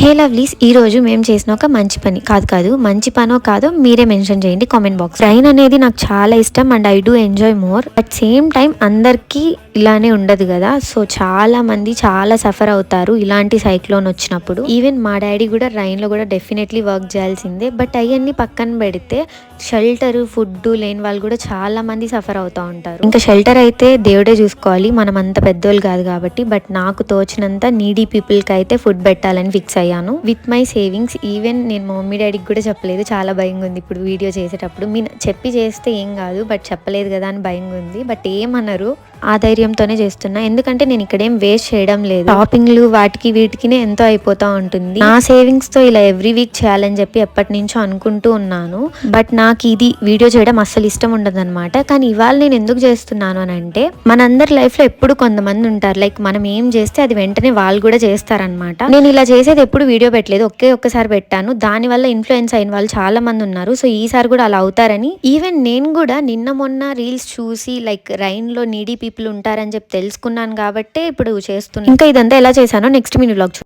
హే lovelies, ఈ రోజు మేము చేసిన ఒక మంచి పని కాదు మంచి పనో కాదో మీరే మెన్షన్ చేయండి కామెంట్ బాక్స్. ట్రైన్ అనేది నాకు చాలా ఇష్టం and I do enjoy more. At same time అందరికీ ఇలానే ఉండదు కదా, సో చాలా మంది చాలా సఫర్ అవుతారు ఇలాంటి సైక్లోన్ వచ్చినప్పుడు. ఈవెన్ మా డాడీ కూడా ట్రైన్లో కూడా డెఫినెట్లీ వర్క్ చేయాల్సిందే. బట్ అవన్నీ పక్కన పెడితే షెల్టర్ ఫుడ్ లేని వాళ్ళు కూడా చాలా మంది సఫర్ అవుతూ ఉంటారు. ఇంకా షెల్టర్ అయితే దేవుడే చూసుకోవాలి, మనం అంత పెద్దోళ్ళు కాదు కాబట్టి. బట్ నాకు తోచినంత నీడీ పీపుల్కి అయితే ఫుడ్ పెట్టాలని ఫిక్స్ అయ్యాను విత్ మై సేవింగ్స్. ఈవెన్ నేను మా మమ్మీ డాడీకి కూడా చెప్పలేదు, చాలా భయంగా ఉంది ఇప్పుడు వీడియో చేసేటప్పుడు. మీ చెప్పి చేస్తే ఏం కాదు, బట్ చెప్పలేదు కదా అని భయంగా ఉంది. బట్ ఏమన్నారు, ఆ ధైర్యంతోనే చేస్తున్నా. ఎందుకంటే నేను ఇక్కడేం వేస్ట్ చేయడం లేదు. షాపింగ్లు వాటికి వీటికినే ఎంతో అయిపోతా ఉంటుంది. నా సేవింగ్స్ తో ఇలా ఎవ్రీ వీక్ చేయాలని చెప్పి ఎప్పటి నుంచో అనుకుంటూ ఉన్నాను. బట్ నాకు ఇది వీడియో చేయడం అస్సలు ఇష్టం ఉండదు అనమాట. కానీ ఇవాళ నేను ఎందుకు చేస్తున్నాను అని అంటే, మనందరి లైఫ్ లో ఎప్పుడు కొంతమంది ఉంటారు, లైక్ మనం ఏం చేస్తే అది వెంటనే వాళ్ళు కూడా చేస్తారనమాట. నేను ఇలా చేసేది ఎప్పుడు వీడియో పెట్టలేదు, ఒక్కసారి పెట్టాను. దాని వల్ల ఇన్ఫ్లుయెన్స్ అయిన వాళ్ళు చాలా మంది ఉన్నారు. సో ఈసారి కూడా అలా అవుతారని. ఈవెన్ నేను కూడా నిన్న మొన్న రీల్స్ చూసి లైక్ రైన్ లో నీడీ పీపుల్ ఉంటారని చెప్పి తెలుసుకున్నాను కాబట్టే ఇప్పుడు చేస్తున్నాను. ఇంకా ఇదంతా ఎలా చేశానో నెక్స్ట్ మీ వ్లాగ్